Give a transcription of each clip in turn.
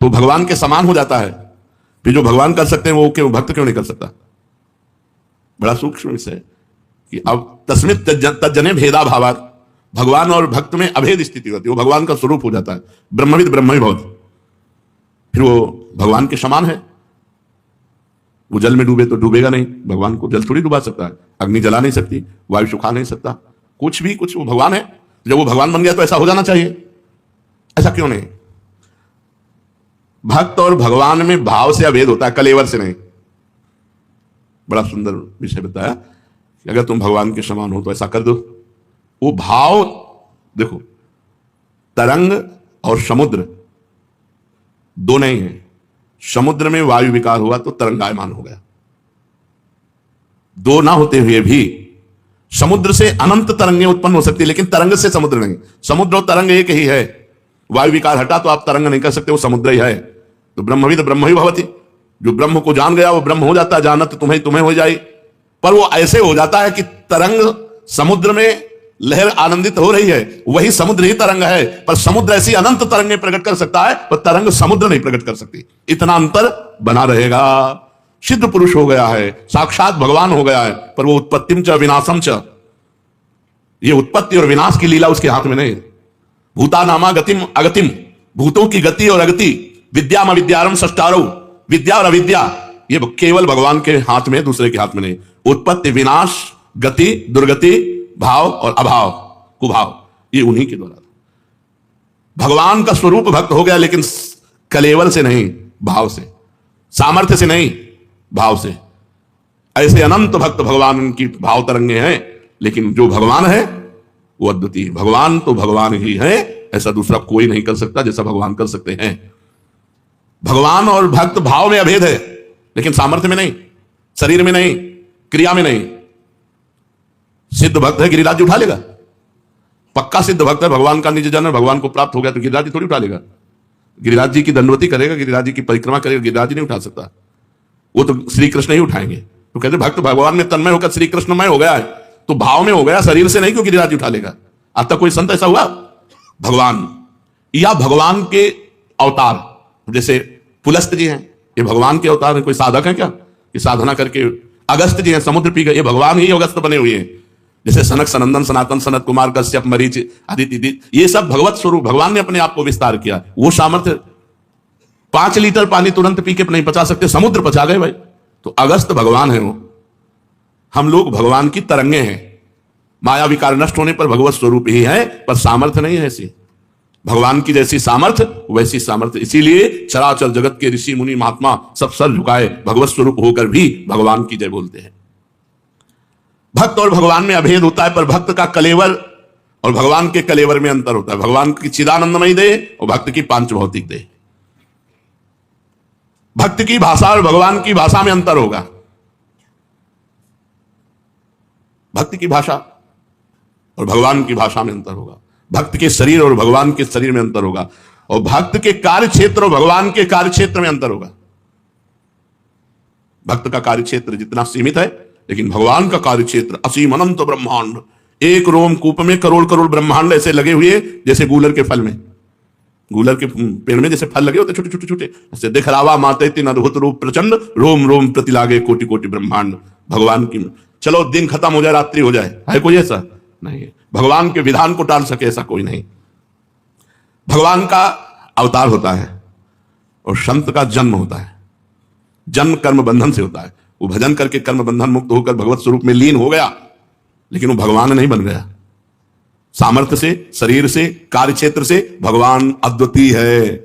तो भगवान के समान हो जाता है। फिर जो भगवान कर सकते हैं वो क्यों भक्त क्यों नहीं कर सकता? बड़ा सूक्ष्म विषय कि अब तस्मित तज्जने भेदा भावात, भगवान और भक्त में अभेद स्थिति होती है, वो भगवान का स्वरूप हो जाता है। ब्रह्मविद ब्रह्म भवति, फिर वो भगवान के समान है। वो जल में डूबे तो डूबेगा नहीं, भगवान को जल थोड़ी डुबा सकता है, अग्नि जला नहीं सकती, वायु सुखा नहीं सकता, कुछ भी कुछ, वो भगवान है। जब वो भगवान बन गया तो ऐसा हो जाना चाहिए, ऐसा क्यों नहीं? भक्त और भगवान में भाव से अभेद होता है, कलेवर से नहीं। बड़ा सुंदर विषय बताया कि अगर तुम भगवान के समान हो तो ऐसा कर दो। वो भाव देखो, तरंग और समुद्र दो नहीं है। समुद्र में वायु विकार हुआ तो तरंगायमान हो गया। दो ना होते हुए भी समुद्र से अनंत तरंगें उत्पन्न हो सकती है, लेकिन तरंग से समुद्र नहीं। समुद्र और तरंग एक ही है। वायु विकार हटा तो आप तरंग नहीं कर सकते, वो समुद्र ही है। तो ब्रह्मविद ब्रह्म ही भवति, जो ब्रह्म को जान गया वो ब्रह्म हो जाता है, जानत तुम्हें हो जाए। पर वो ऐसे हो जाता है कि तरंग समुद्र में लहर आनंदित हो रही है, वही समुद्र ही तरंग है, पर समुद्र ऐसी अनंत तरंगें प्रकट कर सकता है, पर तरंग समुद्र नहीं प्रकट कर सकती। इतना अंतर बना रहेगा। सिद्ध पुरुष हो गया है, साक्षात भगवान हो गया है, पर वो उत्पत्तिम च विनाशम च, ये उत्पत्ति और विनाश की लीला उसके हाथ में नहीं। भूता नामा गतिम अगतिम, भूतों की गति और अगति, विद्याम अविद्यारम षष्टारो, विद्या और अविद्या ये केवल भगवान के हाथ में, दूसरे के हाथ में नहीं। उत्पत्ति विनाश, गति दुर्गति, भाव और अभाव कुभाव, ये उन्हीं के द्वारा। भगवान का स्वरूप भक्त हो गया, लेकिन कलेवर से नहीं, भाव से, सामर्थ्य से नहीं, भाव से। ऐसे अनंत भक्त भगवान की भाव तरंगे हैं, लेकिन जो भगवान है वो अद्वितीय। भगवान तो भगवान ही है, ऐसा दूसरा कोई नहीं कर सकता जैसा भगवान कर सकते हैं। भगवान और भक्त भाव में अभेद है, लेकिन सामर्थ्य में नहीं, शरीर में नहीं, क्रिया में नहीं। सिद्ध भक्त है, गिरिराज उठा लेगा। पक्का सिद्ध भक्त है, भगवान का निज जन, भगवान को प्राप्त हो गया तो गिरिराज जी थोड़ी उठा लेगा। गिरिराज जी की दंडवती करेगा, गिरिराज जी की परिक्रमा करेगा, गिरिराज जी नहीं उठा सकता, वो तो श्री कृष्ण ही उठाएंगे। तो कहते भक्त भगवान में तन्मय होकर श्री कृष्णमय हो गया है, तो भाव में हो गया, शरीर से नहीं, क्यों गिरिराज जी उठा लेगा? आज तक कोई संत ऐसा हुआ? भगवान या भगवान के अवतार, जैसे पुलस्त जी हैं, ये भगवान के अवतार हैं। कोई साधक है क्या कि साधना करके? अगस्त जी हैं, समुद्र पी गए, ये भगवान ही अगस्त बने हुए हैं। जैसे सनक सनंदन सनातन सनत कुमार कश्यप मरीच आदित्य, ये सब भगवत स्वरूप, भगवान ने अपने आप को विस्तार किया। वो सामर्थ्य 5 लीटर पानी तुरंत पी के नहीं पचा सकते, समुद्र पचा गए भाई। तो अगस्त भगवान है वो। हम लोग भगवान की तरंगे हैं। माया विकार नष्ट होने पर भगवत स्वरूप ही है, पर सामर्थ्य नहीं है ऐसी। भगवान की जैसी सामर्थ्य वैसी सामर्थ्य, इसीलिए चराचर जगत के ऋषि मुनि महात्मा सब सर झुकाए भगवत स्वरूप होकर भी भगवान की जय बोलते हैं। भक्त और भगवान में अभेद होता है, पर भक्त का कलेवर और भगवान के कलेवर में अंतर होता है। भगवान की चिदानंदमयी देह और भक्त की पांच भौतिक देह। भक्त की भाषा और भगवान की भाषा में अंतर होगा। भक्त की भाषा और भगवान की भाषा में अंतर होगा। भक्त के शरीर और भगवान के शरीर में अंतर होगा, और भक्त के कार्य क्षेत्र और भगवान के कार्य क्षेत्र में अंतर होगा। भक्त का कार्य क्षेत्र जितना सीमित है, लेकिन भगवान का कार्य क्षेत्र असीम अनंत ब्रह्मांड। एक रोम कूप में करोड़ करोड़ ब्रह्मांड ऐसे लगे हुए, जैसे गूलर के फल में, गूलर के पेड़ में जैसे फल लगे होते छोटे छोटे छोटे, ऐसे दिखरावा माते तीन अद्भुत रूप प्रचंड, रोम रोम प्रति लागे कोटि कोटि ब्रह्मांड। भगवान की, चलो दिन खत्म हो जाए, रात्रि हो जाए, है कोई ऐसा नहीं है। भगवान के विधान को टाल सके ऐसा कोई नहीं। भगवान का अवतार होता है और संत का जन्म होता है। जन्म कर्म बंधन से होता है। वो भजन करके कर्म बंधन मुक्त होकर भगवत स्वरूप में लीन हो गया, लेकिन वो भगवान नहीं बन गया। सामर्थ्य से, शरीर से, कार्य क्षेत्र से भगवान अद्वितीय है।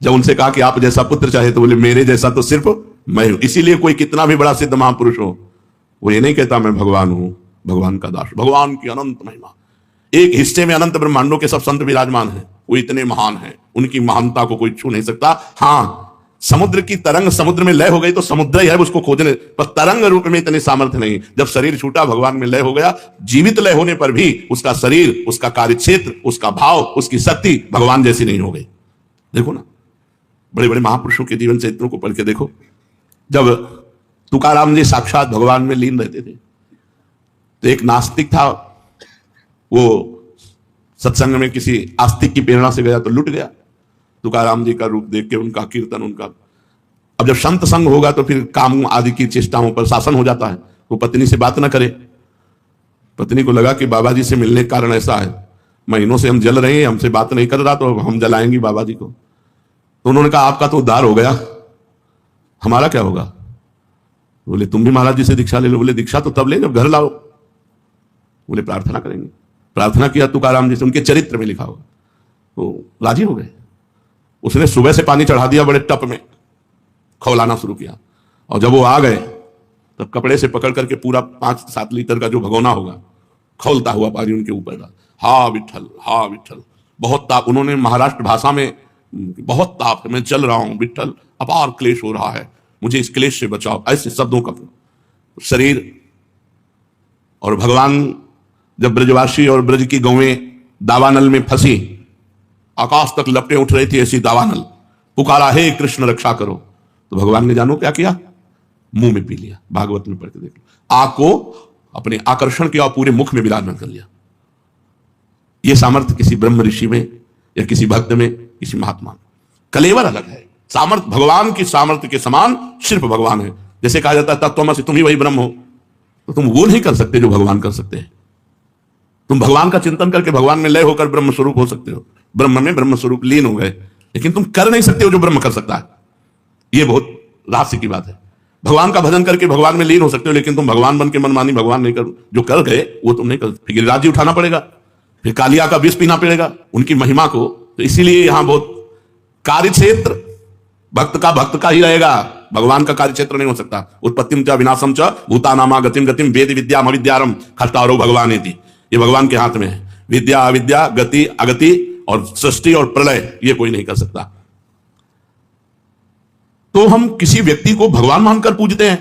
जब उनसे कहा कि आप जैसा पुत्र चाहे, तो बोले मेरे जैसा तो सिर्फ मैं हूं। इसीलिए कोई कितना भी बड़ा सिद्ध महापुरुष हो, वो ये नहीं कहता मैं भगवान हूं, भगवान का दास। भगवान की अनंत महिमा, एक हिस्से में अनंत ब्रह्मांडों के सब संत विराजमान हैं, वो इतने महान हैं, उनकी महानता को कोई छू नहीं सकता। हां, समुद्र की तरंग समुद्र में लय हो गई तो समुद्र ही है, उसको खोजने, पर तरंग रूप में इतनी सामर्थ्य नहीं। जब शरीर छूटा, भगवान में लय हो गया। जीवित लय होने पर भी उसका शरीर, उसका कार्य क्षेत्र, उसका भाव, उसकी शक्ति भगवान जैसी नहीं हो गई। देखो ना, बड़े बड़े महापुरुषों के जीवन चरित्रों को पढ़ के देखो। जब तुकाराम जी साक्षात भगवान में लीन रहते थे, तो एक नास्तिक था, वो सत्संग में किसी आस्तिक की प्रेरणा से गया तो लुट गया। तुकाराम जी का रूप देख के, उनका कीर्तन, उनका। अब जब संत संग होगा तो फिर काम आदि की चेष्टाओं पर शासन हो जाता है। वो पत्नी से बात ना करे। पत्नी को लगा कि बाबा जी से मिलने का कारण ऐसा है, महीनों से हम जल रहे हैं, हमसे बात नहीं कर रहा, तो हम जलाएंगी बाबा जी को। तो उन्होंने कहा आपका तो उद्धार हो गया, हमारा क्या होगा? बोले तुम भी महाराज जी से दीक्षा ले लो। बोले दीक्षा तो तब ले जब घर लाओ। बोले प्रार्थना करेंगे। प्रार्थना किया तुकाराम जी से, उनके चरित्र में लिखा होगा। तो राजी हो गए। उसने सुबह से पानी चढ़ा दिया बड़े टप में, खौलाना शुरू किया, और जब वो आ गए तब कपड़े से पकड़ करके पूरा 5-7 लीटर का जो भगोना होगा, खौलता हुआ पानी उनके ऊपर डाल। हा विठल, हा विठल। बहुत ताप, उन्होंने महाराष्ट्र भाषा में, बहुत ताप है, मैं जल रहा हूं विठल, अपार क्लेश हो रहा है, मुझे इस क्लेश से बचाओ, ऐसे शब्दों का शरीर। और भगवान जब ब्रजवासी और ब्रज की गौएं दावानल में फंसी, आकाश तक लपटे उठ रही थी ऐसी दावानल, पुकारा हे कृष्ण रक्षा करो, तो भगवान ने जानो क्या किया? मुंह में पी लिया। भागवत में पढ़ के देख लो। आग को अपने आकर्षण किया और पूरे मुख में विराजमान कर लिया। यह सामर्थ्य किसी ब्रह्म ऋषि में या किसी भक्त में, किसी महात्मा में। कलेवर अलग है। सामर्थ्य भगवान की सामर्थ्य के समान सिर्फ भगवान है। जैसे कहा जाता है तत्त्वमसि, तुम ही वही ब्रह्म हो, तो तुम वो नहीं कर सकते जो भगवान कर सकते हैं। तुम भगवान का चिंतन करके भगवान में लय होकर ब्रह्म स्वरूप हो सकते हो, ब्रह्म में ब्रह्म स्वरूप लीन हो गए, लेकिन तुम कर नहीं सकते हो जो ब्रह्म कर सकता है। यह बहुत रहस्य की बात है। भगवान का भजन करके भगवान में लीन हो सकते हो, लेकिन तुम भगवान बन के मनमानी भगवान नहीं कर, जो कर गए वो तुम नहीं कर। फिर गिरिराज जी उठाना पड़ेगा, फिर कालिया का विष पीना पड़ेगा उनकी महिमा को। तो इसीलिए यहां बहुत कार्य क्षेत्र भक्त का ही रहेगा, भगवान का कार्य क्षेत्र नहीं हो सकता। उत्पत्तिम च विनाशम च भूतानामा गतिम गतिम वेद विद्या अविद्यारम खट्टारो भगवान थी। ये भगवान के हाथ में है। विद्या अविद्या, गति अगति, और सृष्टि और प्रलय ये कोई नहीं कर सकता। तो हम किसी व्यक्ति को भगवान मानकर पूजते हैं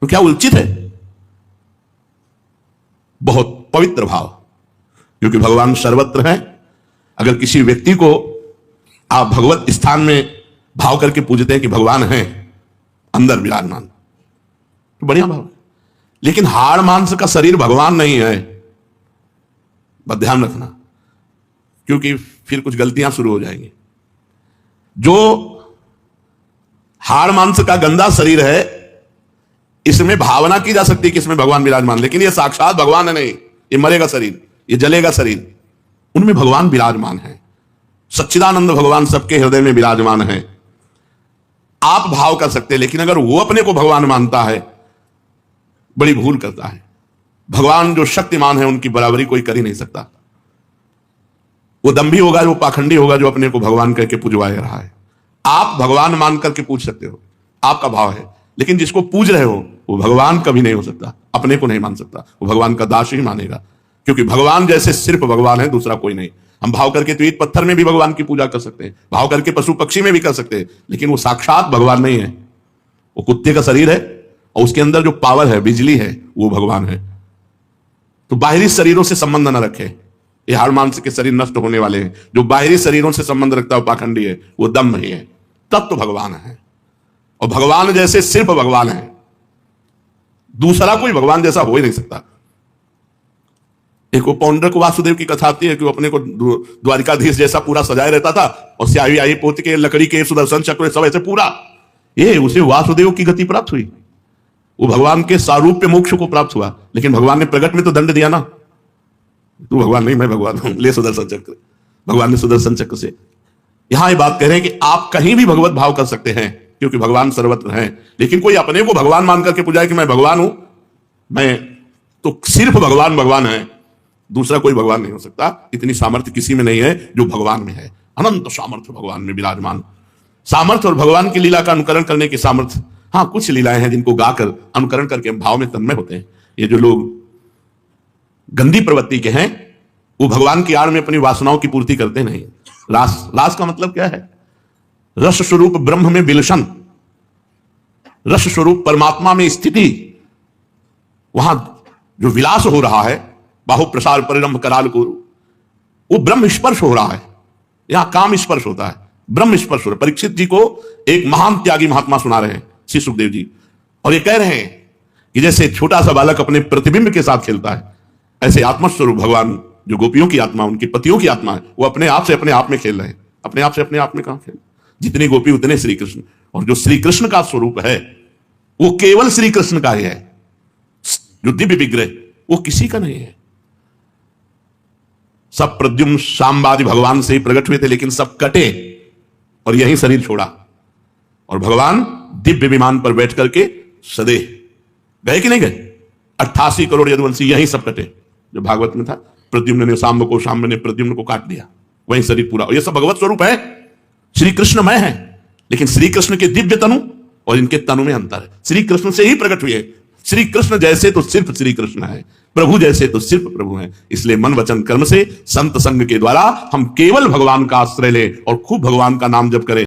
तो क्या उचित है? बहुत पवित्र भाव, क्योंकि भगवान सर्वत्र है। अगर किसी व्यक्ति को आप भगवत स्थान में भाव करके पूजते हैं कि भगवान है अंदर विराजमान, तो बढ़िया भाव है। लेकिन हाड़ मांस का शरीर भगवान नहीं है, बस ध्यान रखना, क्योंकि फिर कुछ गलतियां शुरू हो जाएंगी। जो हाड़ मांस का गंदा शरीर है, इसमें भावना की जा सकती है कि इसमें भगवान विराजमान, लेकिन यह साक्षात भगवान है नहीं। ये मरेगा शरीर, ये जलेगा शरीर, उनमें भगवान विराजमान है। सच्चिदानंद भगवान सबके हृदय में विराजमान है। आप भाव कर सकते हैं, लेकिन अगर वो अपने को भगवान मानता है, बड़ी भूल करता है। भगवान जो शक्तिमान है उनकी बराबरी कोई कर ही नहीं सकता। वो दंभी होगा, वो पाखंडी होगा जो अपने को भगवान कह के पूजवा रहा है। आप भगवान मान करके पूछ सकते हो, आपका भाव है, लेकिन जिसको पूज रहे हो वो भगवान कभी नहीं हो सकता, अपने को नहीं मान सकता। वो भगवान का दास ही मानेगा, क्योंकि भगवान जैसे सिर्फ भगवान है, दूसरा कोई नहीं। हम भाव करके तो ईंट पत्थर में भी भगवान की पूजा कर सकते हैं, भाव करके पशु पक्षी में भी कर सकते हैं, लेकिन वो साक्षात भगवान नहीं है। वो कुत्ते का शरीर है और उसके अंदर जो पावर है, बिजली है, वो भगवान है। तो बाहरी शरीरों से संबंध न रखे। ये हाड़ मांस के शरीर नष्ट होने वाले हैं। जो बाहरी शरीरों से संबंध रखता है पाखंडी है, वो दम ही है। तब तो भगवान है, और भगवान जैसे सिर्फ भगवान है, दूसरा कोई भगवान जैसा हो ही नहीं सकता। एक वो पौंड्रक वासुदेव की कथा आती है कि वो अपने को द्वारिकाधीश जैसा पूरा सजाए रहता था, और स्याही आई पोत के, लकड़ी के, सुदर्शन चक्र सब ऐसे पूरा, ये उसे वासुदेव की गति प्राप्त हुई। वो भगवान के सारूप्य मोक्ष को प्राप्त हुआ, लेकिन भगवान ने प्रगट में तो दंड दिया ना, तू भगवान नहीं मैं भगवान हूं, ले सुदर्शन चक्र। भगवान ने सुदर्शन चक्र से, यहां ये बात कह रहे हैं कि आप कहीं भी भगवत भाव कर सकते हैं, क्योंकि भगवान सर्वत्र हैं। लेकिन कोई अपने को भगवान मान करके पूजाए कि मैं भगवान हूं, मैं तो सिर्फ भगवान भगवान है, दूसरा कोई भगवान नहीं हो सकता। इतनी सामर्थ्य किसी में नहीं है जो भगवान में है। अनंत सामर्थ्य भगवान में विराजमान। सामर्थ्य और भगवान की लीला का अनुकरण करने की सामर्थ्य, हाँ कुछ लीलाएं हैं जिनको गाकर अनुकरण करके हम भाव में तन्मय होते हैं। ये जो लोग गंदी प्रवृत्ति के हैं, वो भगवान की आड़ में अपनी वासनाओं की पूर्ति करते नहीं। रास का मतलब क्या है? रस स्वरूप ब्रह्म में विलसन, रस स्वरूप परमात्मा में स्थिति। वहां जो विलास हो रहा है, बाहु प्रसार परिरंभ कराल को, वो ब्रह्म स्पर्श हो रहा है। यहां काम स्पर्श होता है, ब्रह्म स्पर्श हो रहा है। परीक्षित जी को एक महान त्यागी महात्मा सुना रहे हैं, श्री सुखदेव जी, और ये कह रहे हैं कि जैसे छोटा सा बालक अपने प्रतिबिंब के साथ खेलता है, ऐसे आत्मस्वरूप भगवान जो गोपियों की आत्मा, उनके पतियों की आत्मा है, वो अपने आप से अपने आप में खेल रहे हैं, अपने आप से अपने आप में कहां खेल। जितनी गोपी उतने श्री कृष्ण, और जो श्री कृष्ण का स्वरूप है वो केवल श्री कृष्ण का ही है। जो दिव्य विग्रह वो किसी का नहीं है। सब प्रद्युम्न शांबादि भगवान से ही प्रकट हुए थे, लेकिन सब कटे और यही शरीर छोड़ा, और भगवान दिव्य विमान पर बैठ करके सदे गए कि नहीं गए। 88 करोड़ यदुवंशी यही सब कटे। जो भागवत में था, प्रद्युम्न ने सांब को, सांब ने प्रद्युम्न को काट दिया, वही शरीर पूरा। और ये सब भगवत स्वरूप है, श्री कृष्णमय है। लेकिन श्री कृष्ण के दिव्य तनु और इनके तनु में अंतर है। श्री कृष्ण से ही प्रकट हुए। श्री कृष्ण जैसे तो सिर्फ श्री कृष्ण है, प्रभु जैसे तो सिर्फ प्रभु है। इसलिए मन वचन कर्म से संत संग के द्वारा हम केवल भगवान का आश्रय ले और खूब भगवान का नाम जप करें।